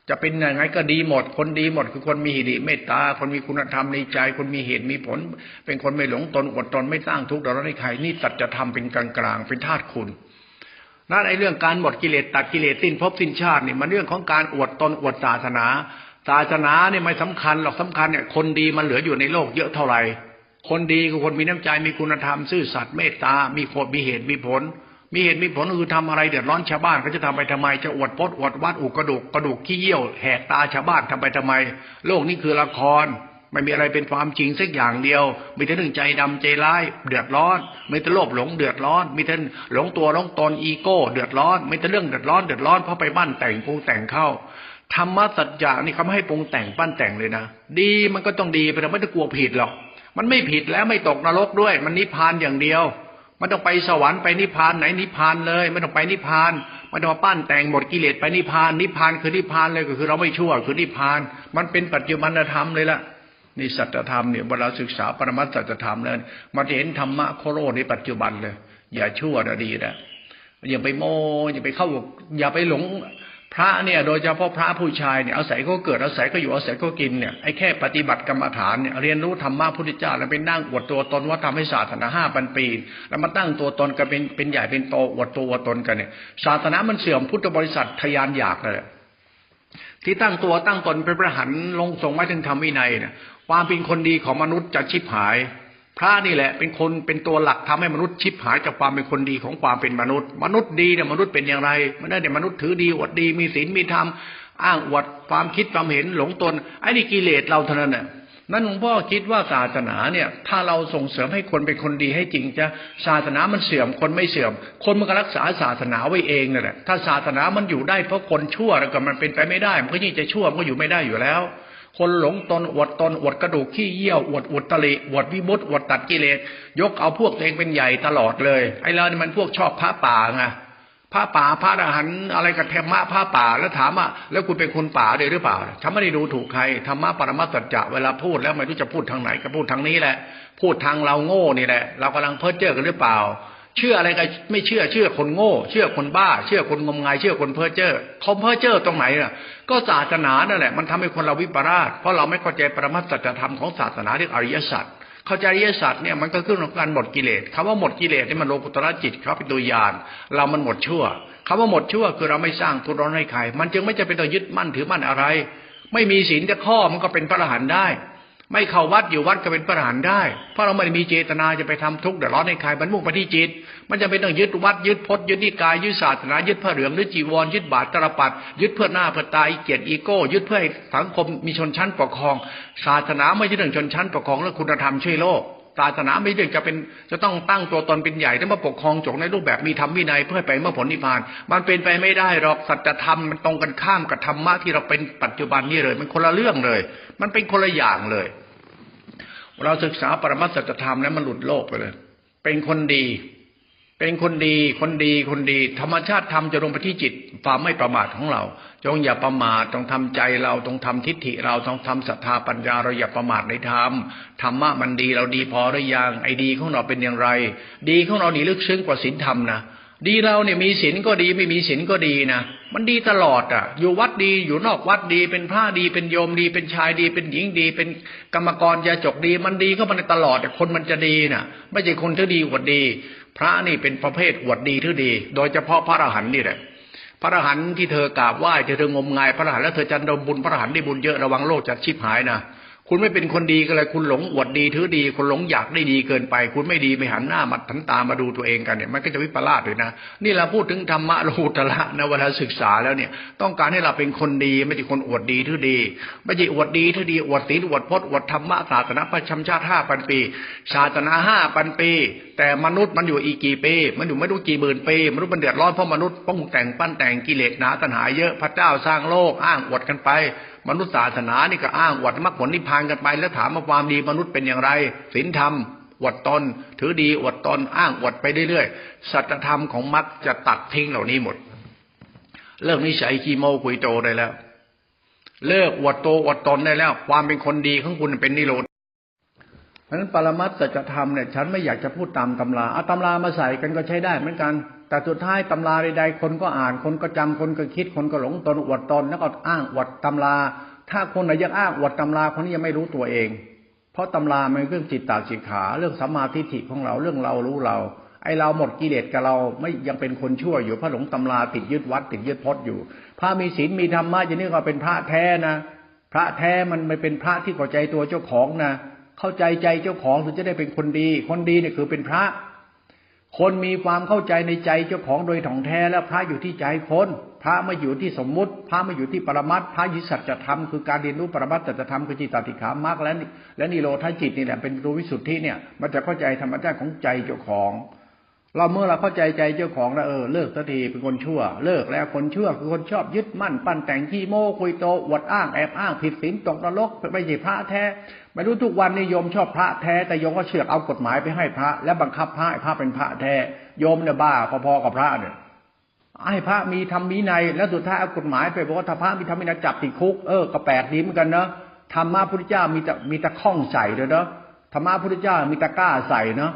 จะเป็นยังไงก็ดีหมดคนดีหมดคือคนมีหิริเมตตาคนมีคุณธรรมในใจคนมีเหตุมีผลเป็นคนไม่หลงตนอดตนไม่สร้างทุกข์เดือดร้อนให้ใครนี่สัจธรรมเป็นกลางๆเป็นธาตุคุณนั่นไอ้เรื่องการหมดกิเลสตัดกิเลสสิ้นภพสิ้นชาตินี่มันเรื่องของการอวดตนอวดศาสนาศาสนาเนี่ยไม่สำคัญหรอกสำคัญเนี่ยคนดีมันเหลืออยู่ในโลกเยอะเท่าไหร่คนดีคือคนมีน้ำใจมีคุณธรรมซื่อสัตย์เมตตามีโคตรมีเหตุมีผลมีเหตุมีผลคือทำอะไรเดือดร้อนชาวบ้านเขาจะทำไปทำไมจะอวดพจน์อวดวัดอุกระดูกขี้เยี่ยวแหกตาชาวบ้านทำไปทำไมโลกนี้คือละครไม่มีอะไรเป็นความจริงสักอย่างเดียวมีแต่เรื่องใจดำใจร้ายเดือดร้อนมีแต่โลภหลงเดือดร้อนมีแต่หลงตัวหลงตนอีโก้เดือดร้อนมีแต่เรื่องเดือดร้อนเพราะไปบ้านแต่งปรุงแต่งเข้าธรรมะสัจจะนี่เขาไม่ให้ปรุงแต่งปั้นแต่งเลยนะดีมันก็ต้องดีไปแต่ไม่ต้องกลัวผิดหรอกมันไม่ผิดแล้วไม่ตกนรกด้วยมันนิพพานอย่างเดียวมันต้องไปสวรรค์ไปนิพพานไหนนิพพานเลยไม่ต้องไปนิพพานไม่ต้องมาปั้นแต่งหมดกิเลสไปนิพพานนิพพานคือนิพพานเลยก็คือเราไม่ชั่วคือนิพพานมันเป็นปัจจุบันธรรมเลยล่ะนี่สัจธรรมเนี่ยเวลาศึกษาปรมัตถสัจธรรมแล้วมันจะเห็นธรรมะโคโรในปัจจุบันเลยอย่าชั่วนะดีนะอย่าไปโมอย่าไปเข้าอย่าไปหลงพระเนี่ยโดยเฉพาะพระผู้ชายเนี่ยอาศัยก็เกิดอาศัยก็อยู่อาศัยก็กินเนี่ยไอ้แค่ปฏิบัติกรรมฐานเนี่ยเรียนรู้ธรรมะพุทธเจ้าแล้วไปนั่งอวดตัวตนว่าทำให้ศาสนา5,000 ปีแล้วมาตั้งตัวตนกันเป็นใหญ่เป็นโตอวดตัวอวดตนกันเนี่ยศาสนามันเสื่อมพุทธบริษัททยานอยากเลยที่ตั้งตัวตั้งตนเป็นพระหันลงส่งไว้ถึงธรรมวินัยเนี่ยความเป็นคนดีของมนุษย์จะชิบหายพระนี่แหละเป็นตัวหลักทำให้มนุษย์ชิบหายจากความเป็นคนดีของความเป็นมนุษย์มนุษย์ดีเนี่ยมนุษย์เป็นอย่างไรมันได้เนี่ยมนุษย์ถือดีอวดดีมีศีลมีธรรมอ้างอวดความคิดความเห็นหลงตนไอ้นี่กิเลสเราเท่านั้นน่ะนั้นหลวงพ่อคิดว่าศาสนาเนี่ยถ้าเราส่งเสริมให้คนเป็นคนดีให้จริงจะศาสนามันเสื่อมคนไม่เสื่อมคนมันก็รักษาศาสนาไว้เองนั่นแหละถ้าศาสนามันอยู่ได้เพราะคนชั่วแล้วก็มันเป็นไปไม่ได้มันก็ยิ่งจะชั่วมันก็อยู่ไม่ได้อยู่แล้วคนหลงตนอวดกระดูกขี้เยี่ยวอวดอุตริอวดวิมุตติอวดตัดกิเลสยกเอาพวกตัวเองเป็นใหญ่ตลอดเลยไอ้เราเนี่ยมันพวกชอบพระป่าไงพระป่าพระอรหันต์อะไรกับธรรมะพระป่าแล้วถามว่าแล้วคุณเป็นคนป่าด้วยหรือเปล่าฉันไม่ได้ดูถูกใครธรรมะปรมัตถสัจจะเวลาพูดแล้วไม่รู้จะพูดทางไหนก็พูดทางนี้แหละพูดทางเราโง่นี่แหละเรากำลังเพ้อเจ้อกันหรือเปล่าเชื่ออะไรกันไม่เชื่อคนโง่เชื่อคนบ้าเชื่อคนงมงายเชื่อคนเพ้อเจ้อเขาเพ้อเจ้อตรงไหนล่ะก็ศาสนานั่นแหละมันทำให้คนเราวิปลาสเพราะเราไม่เข้าใจปรมัตถสัจธรรมของศาสนาเรียกอริยสัจเข้าใจอริยสัจเนี่ยมันก็คือการหมดกิเลสคำว่าหมดกิเลสนี่มันโลกุตระจิตเขาเป็นตัวยานเรามันหมดชั่วคำว่าหมดชั่วคือเราไม่สร้างทุกข์ร้อนให้ใครมันจึงไม่จะเป็นตัวยึดมั่นถือมั่นอะไรไม่มีศีลจะข้อมันก็เป็นพระอรหันต์ได้ไม่เข้าวัดอยู่วัดก็เป็นพระอรหันต์ได้เพราะเราไม่ได้มีเจตนาจะไปทำทุกข์เดือดร้อนให้ใครมันมุ่งไปที่จิตมันจะเป็นต้องยึดวัดยึดพจน์ยึดนิกายยึดศาสนายึดพระเหลืองยึดจีวรยึดบาตรตรปัดยึดเพื่อหน้าเพื่อตาเกียรติอีโก้ยึดเพื่อให้สังคมมีชนชั้นปกครองศาสนาไม่ใช่เรื่องชนชั้นปกครองและคุณธรรมช่วยโลกศาสนาไม่ใช่จะต้องตั้งตัวตนเป็นใหญ่แล้วมาปกครองจงในรูปแบบมีธรรมวินัยเพื่อไปเมื่อผลนิพพานมันเป็นไปไม่ได้หรอกสัจธรรมมันตรงกันข้ามกับธรรมะที่เราเป็นปัจจุบันนี้เลยมันคนละเรื่องเลยมันเป็นคนละอย่างเลยเราศึกษาปรมัตถสัจธรรมแล้วมันหลุดโลกไปเลยเป็นคนดีธรรมชาติธรรมจะลงไปที่จิตความไม่ประมาทของเราจงอย่าประมาทต้องทำใจเราต้องทำทิฏฐิเราต้องทำศรัทธาปัญญาเราอย่าประมาทในธรรมธรรมะมันดีเราดีพอหรือยังไอ้ดีของเราเป็นอย่างไรดีของเราดีลึกซึ้งกว่าศีลธรรมนะดีเราเนี่ยมีศีลก็ดีไม่มีศีลก็ดีนะมันดีตลอดอ่ะอยู่วัดดีอยู่นอกวัดดีเป็นพระดีเป็นโยมดีเป็นชายดีเป็นหญิงดีเป็นกรรมกรยาจกดีมันดีเข้ามาในตลอดแต่คนมันจะดีน่ะไม่ใช่คนที่ดีกว่าดีพระนี่เป็นประเภทอวดดีที่ดีโดยเฉพาะพระอรหันต์นี่แหละพระอรหันต์ที่เธอกราบไหว้เธองมงายพระอรหันต์แล้วเธอจะได้บุญพระอรหันต์ได้บุญเยอะระวังโลกจะชิบหายนะ คุณไม่เป็นคนดีก็เลยคุณหลงอวดดีถือดีคุณหลงอยากได้ดีเกินไปคุณไม่ดีไปหันหน้ามาหันตามาดูตัวเองกันเนี่ยมันก็จะวิปลาสเลยนะนี่เราพูดถึงธรรมะโลกุตระนะเวลาศึกษาแล้วเนี่ยต้องการให้เราเป็นคนดีไม่ใช่คนอวดดีถือดีไม่ใช่อวดดีถือดีอวดศีลอวดพจน์อวดธรรมะศาสนาประชาชาติ5,000 ปีศาสนา5,000 ปีแต่มนุษย์มันอยู่อีกกี่ปีมันอยู่ไม่รู้กี่หมื่นปีมนุษย์มันเดือดร้อนเพราะมนุษย์ป้องแต่งปั้นแต่งกิเลสหนาตัณหาเยอะพระเจ้าสร้างโลกอ้างอวดกันไปมนุษยศาสนานี่ก็อ้างอวดมรรคผลนิพพานกันไปแล้วถามว่าความดีมนุษย์เป็นอย่างไรศีลธรรมอวดตนถือดีอวดตนอ้างอวดไปเรื่อยๆสัจธรรมของมรรคจะตัดทิ้งเหล่านี้หมดเลิกนิสัยขี้โม้คุยโตได้แล้วเลิกอวดโตอวดตนได้แล้วความเป็นคนดีของคุณเป็นนิโรธเพราะฉะนั้นปรมัตถสัจธรรมเนี่ยฉันไม่อยากจะพูดตามตำราเอาตำรามาใส่กันก็ใช้ได้เหมือนกันแต่สุดท้ายตำราใดๆคนก็อ่านคนก็จำคนก็คิดคนก็หลงตนอวดตนแล้วก็อ้างอวดตำราถ้าคนไหนยังอ้างอวดตำราคนนี้ยังไม่รู้ตัวเองเพราะตำรามันเรื่องจิตตาสิกขาเรื่องสัมมาทิฏฐิของเราเรื่องเรารู้เราไอเราหมดกิเลสกับเราไม่ยังเป็นคนชั่วอยู่เพราะหลงตำราติดยึดวัดติดยึดพจน์อยู่พระมีศีลมีธรรมะอย่างนี้ก็เป็นพระแท้นะพระแท้มันไม่เป็นพระที่เข้าใจตัวเจ้าของนะเข้าใจใจเจ้าของถึงจะได้เป็นคนดีคนดีเนี่ยคือเป็นพระคนมีความเข้าใจในใจเจ้าของโดยถ่องแท้แล้วพระอยู่ที่ใจคนพระไม่อยู่ที่สมมุติพระไม่อยู่ที่ปรมัตถ์พระยึดสัจธรรมคือการเรียนรู้ปรมัตถสัจธรรมคือจิตตติขามรรคและนิโรธจิตนี่แหละเป็นตัววิสุทธิเนี่ยมันจะเข้าใจธรรมชาติของใจเจ้าของเราเมื่อเราเข้าใจใจเจ้าของแล้วเลิกสักทีเป็นคนชั่วเลิกแล้วคนชั่วคือคนชอบยึดมั่นปั้นแต่งขี้โม้คุยโตอวดอ้างแอบอ้างผิดศีลตกนรกไม่ใช่พระแท้ไม่รู้ทุกวันนี้โยมชอบพระแท้แต่โยมก็เชือกเอากฎหมายไปให้พระและบังคับพระให้พระเป็นพระแท้โยมเนี่ยบ้าพอๆกับพระเนี่ยให้พระมีธรรมวินัยแล้วสุดท้ายเอากฎหมายไปบอกว่าถ้าพระมีธรรมวินัยจับติดคุกก็แปลกดีเหมือนกันเนาะธรรมะพุทธเจ้ามีตะข้องใส่ด้วยเนาะธรรมะพุทธเจ้ามีตะกร้าใส่เนาะ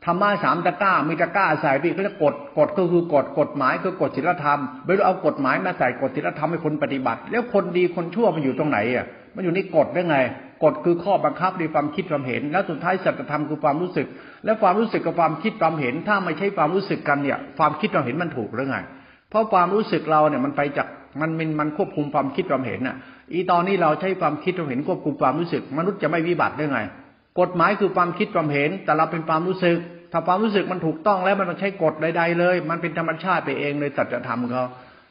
ธรรมะ3 ตะกร้ามีตะกร้าใส่พี่เขาเรียกกฎก็คือกฎหมายคือกฎศีลธรรมไม่รู้เอากฎหมายมาใส่กฎศีลธรรมให้คนปฏิบัติแล้วคนดีคนชั่วมันอยู่ตรงไหนอ่ะมันอยู่ในกฎได้ไงกฎคือข้อบังคับในความคิดความเห็นแล้วสุดท้ายสัจธรรมคือความรู้สึกและความรู้สึกกับความคิดความเห็นถ้าไม่ใช่ความรู้สึกกันเนี่ยความคิดความเห็นมันถูกหรือไงเพราะความรู้สึกเราเนี่ยมันไปจากมันควบคุมความคิดความเห็นน่ะตอนนี้เราใช้ความคิดความเห็นควบคุมความรู้สึกมนุษย์จะไม่วิบัติได้ไงกฎหมายคือความคิดความเห็นแต่เราเป็นความรู้สึกถ้าความรู้สึกมันถูกต้องแล้วมันไม่ใช่กฎใดๆเลยมันเป็นธรรมชาติไปเองเลยสัจธรรมเขา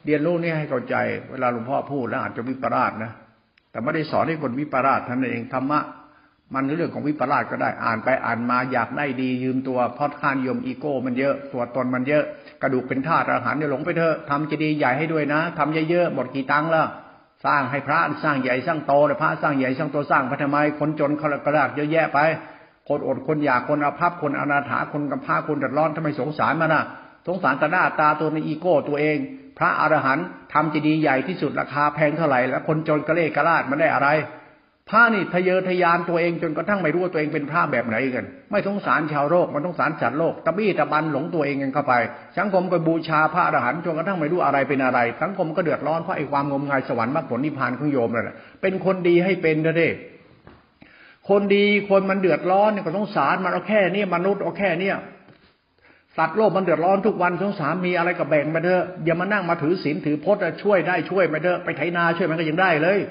เรียนรู้นี่ให้เข้าใจเวลาหลวงพ่อพูดแล้วอาจจะวิปลาสนะแต่ไม่ได้สอนให้คนวิปลาสท่านเองธรรมะมันเรื่องของวิปลาสก็ได้อ่านไปอ่านมาอยากได้ดียืมตัวเพราะค่านิยมอีโก้มันเยอะตัวตนมันเยอะกระดูกเป็นธาตุอาหารเนี่ยหลงไปเถอะทำเจดีย์ใหญ่ให้ด้วยนะทำเยอะๆหมดกี่ตังค์แล้วสร้างให้พระสร้างใหญ่สร้างโตเลยพระสร้างใหญ่สร้างโตสร้างไปทำไมคนจนเขากระดากเยอะแยะไปคนอดคนอยากคนอาภัพคนอนาถาคนกำพร้าคนเดือดร้อนทำไมสงสารมันนะสงสารแต่หน้าตาตัวในอีโก้ตัวเองพระอรหันต์ทำเจดีย์ใหญ่ที่สุดราคาแพงเท่าไหร่แล้วคนจนกระเลกระลาดมันได้อะไรพระนี่ทะเยอทะยานตัวเองจนกระทั่งไม่รู้ว่าตัวเองเป็นพระแบบไหนกันไม่สงสารชาวโลกมันสงสารสัตว์โลกตะบี้ตะบันหลงตัวเองกันเข้าไปสังคมก็บูชาพระอรหันต์จนกระทั่งไม่รู้อะไรเป็นอะไรสังคมก็เดือดร้อนเพราะไอ้ความงมงายสวรรค์มรรคผลนิพพานของโยมนั่นแหละเป็นคนดีให้เป็นเด้อคนดีคนมันเดือดร้อนเนี่ยก็สงสารมันเอาแค่นี้มนุษย์เอาแค่นี้สัตว์โลกมันเดือดร้อนทุกวันสงสารมีอะไรก็แบ่งมาเถอะอย่ามานั่งมาถือศีลถือพจน์ช่วยได้ช่วยมาเถอะไปไถนาช่วยมันก็ยังได้เลย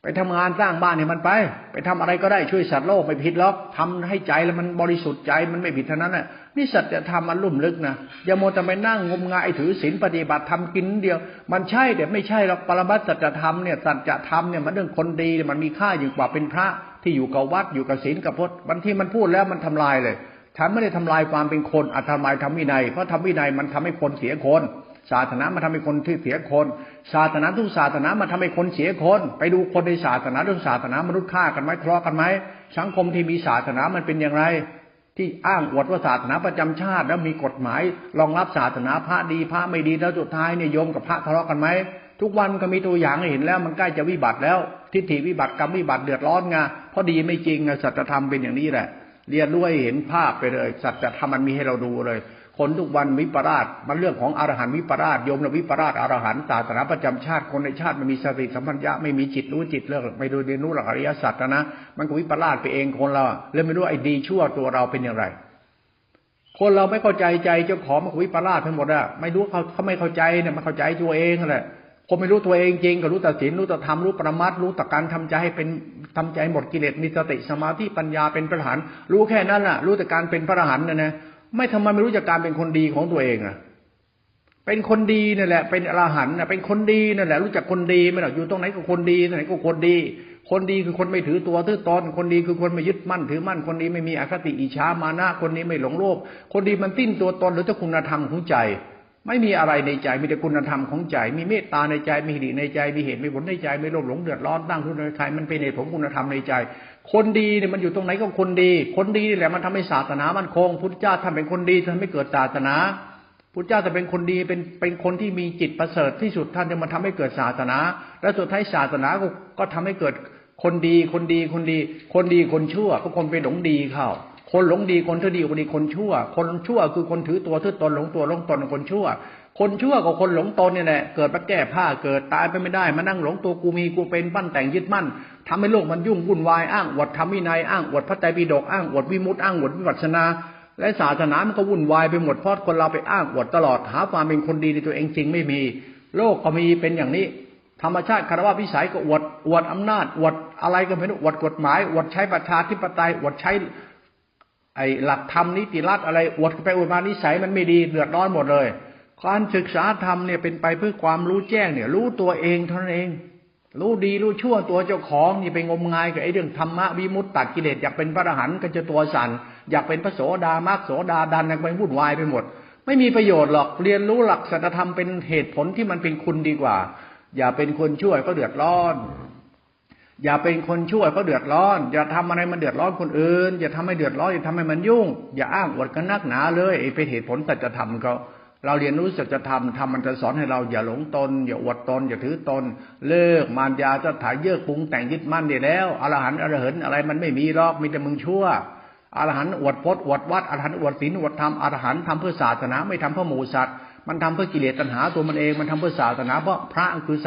ไปทำงานสร้างบ้านเนี่ยมันไปทำอะไรก็ได้ช่วยสัตว์โลกไม่ผิดหรอกทำให้ใจแล้วมันบริสุทธิ์ใจมันไม่ผิดเท่านั้นน่ะนี่สัจธรรมมันลุ่มลึกนะอย่าโมจะไปนั่งงมงายถือศีลปฏิบัติทำกินเดียวมันใช่แต่ไม่ใช่หรอกปรมัตถสัจธรรมเนี่ยสัจธรรมเนี่ยมันเรื่องคนดีมันมีค่ายิ่งกว่าเป็นพระที่อยู่กับวัดอยู่กับศีลกับพจน์บางทีมันพูดแล้วมันทำลายเลยฉันไม่ได้ทำลายความเป็นคนทำลายธรรมวินัยเพราะธรรมวินัยมันทำให้คนเสียคนศาสนามันทำให้คนที่เสียคนศาสนาทุกศาสนามันทำให้คนเสียคนไปดูคนในศาสนาทุกศาสนามนุษย์ฆ่ากันไหมทะเลาะกันไหมสังคมที่มีศาสนามันเป็นอย่างไรที่อ้างอวดว่าศาสนาประจำชาติแล้วมีกฎหมายรองรับศาสนาพระดีพระไม่ดีแล้วสุดท้ายเนี่ยโยมกับพระทะเลาะกันไหมทุกวันก็มีตัวอย่างให้เห็นแล้วมันใกล้จะวิบัติแล้วทิฏฐิวิบัติกรรมวิบัติเดือดร้อนไงเพราะดีไม่จริงสัจธรรมเป็นอย่างนี้แหละเรียนรู้ให้เห็นภาพไปเลยสัจธรรมมันมีให้เราดูเลยคนทุกวันวิปลาสมันเรื่องของอรหันต์วิปลาสโยมนะวิปลาสอรหันต์ศาสนาประจำชาติคนในชาติมันมีสติสัมปชัญญะไม่มีจิตรู้จิตเลิกไม่ดูเรียนรู้หลักอริยสัจนะมันก็วิปลาสไปเองคนเราเลยไม่รู้ไอ้ดีชั่วตัวเราเป็นอย่างไรคนเราไม่เข้าใจใจเจ้าของมันวิปลาสทั้งหมดอะไม่รู้เขาไม่เข้าใจเนี่ยมันเข้าใจตัวเองแหละ คนไม่รู้ตัวเองจริงก็รู้แต่ศีลรู้แต่ธรรมรู้ปรมัตถ์รู้แต่การทำใจให้เป็นทำใจหมดกิเลสมีสติสมาธิปัญญาเป็นพระอรหันต์รู้แค่นั้นแหละรู้แต่การเป็นพระอรหันต์นะไม่ทำไมไม่รู้จักการเป็นคนดีของตัวเองอ่ะเป็นคนดีนั่นแหละเป็นอรหันต์เป็นคนดีนั่นแหละรู้จักคนดีไหมล่ะอยู่ตรงไหนก็คนดีตรงไหนก็คนดีคนดีคือคนไม่ถือตัวถือตนคนดีคือคนไม่ยึดมั่นถือมั่นคนดีไม่มีอคติอิจฉามานะคนนี้ไม่หลงโลภคนดีมันติ้นตัวตนหรือเจ้าคุณธรรมของใจไม่มีอะไรในใจมีแต่คุณธรรมของใจมีเมตตาในใจมีหิริในใจมีเหตุมีผลในใจไม่โลภหลงเดือดร้อนตั้งทุนในใครมันเป็นเหตุผลคุณธรรมในใจคนดีเนี่ยมันอยู่ตรงไหนก็คนดีคนดีนี่แหละมันทำให้ศาสนามันคงพุทธเจ้าท่านเป็นคนดีท่านไม่เกิดศาสนาพุทธเจ้าจะเป็นคนดีเป็นคนที่มีจิตประเสริฐที่สุดท่านจะมาทำให้เกิดศาสนาและสุดท้ายศาสนาก็ทำให้เกิดคนดีคนดีคนดีคนดีคนชั่วก็คนไปหลงดีเข้าคนหลงดีคนถือดีคนดีคนชั่วคนชั่วคือคนถือตัวถือตนหลงตัวหลงตนคนชั่วคนชั่วกับคนหลงตนเนี่ยแหละเกิดมาแก้ผ้าเกิดตายไปไม่ได้มานั่งหลงตัวกูมีกูเป็นปั้นแต่งยึดมั่นทำให้โลกมันยุ่งวุ่นวายอ้างอวดธรรมวินัยอ้างอวดพระไตรปิฎกอ้างอวดวิมุตติอ้างอวดวิปัสสนาและศาสนามันก็วุ่นวายไปหมดเพราะคนเราไปอ้างอวดตลอดหาความเป็นคนดีในตัวเองจริงไม่มีโลกก็มีเป็นอย่างนี้ธรรมชาติคารวะวิสัยก็อวดอำนาจอวดอะไรก็ไม่รู้อวดกฎหมายอวดใช้ประชาธิปไตยอวดใช้ไอ้หลักธรรมนิติรัฐอะไรอวดไปอวดมานิสัยมันไม่ดีเดือดร้อนหมดเลยการศึกษาธรรมเนี่ยเป็นไปเพื่อความรู้แจ้งเนี่ยรู้ตัวเองเท่านั้นเองรู้ดีรู้ชั่วตัวเจ้าของนี่ไปงมงายกับไอ้เรื่องธรรมะวิมุตติตัดกิเลสอยากเป็นพระอรหันต์ก็จะตัวสั่นอยากเป็นพระโสดามรรคโสดาดันไปวุ่นวายไปหมดไม่มีประโยชน์หรอกเรียนรู้หลักสัจธรรมเป็นเหตุผลที่มันเป็นคุณดีกว่าอย่าเป็นคนชั่วก็เดือดร้อนอย่าเป็นคนชั่วก็เดือดร้อนอย่าทำอะไรมันเดือดร้อนคนอื่นอย่าทำให้เดือดร้อนอย่าทำให้มันยุ่งอย่าอ้างอวดกันนักหนาเลยเป็นเหตุผลสัจธรรมเขาเราเรียนรู้สัจธรรมธรรมมันจะสอนให้เราอย่าหลงตนอย่าอวดตนอย่าถือตนเลิกมารยาจะถ่ายเยือกปรุงแต่งยึดมั่นได้แล้วอรหันต์อรหันต์อะไรมันไม่มีหรอกมีแต่มึงชั่วอรหันต์อวดพจน์อวดวัดอรหันต์อวดศีลอวดธรรมอรหันต์ทำเพื่อศาสนาไม่ทำเพื่อหมู่สัตว์มันทำเพื่อกิเลสตัณหาตัวมันเองมันทำเพื่อศาสนาเพราะพระคือ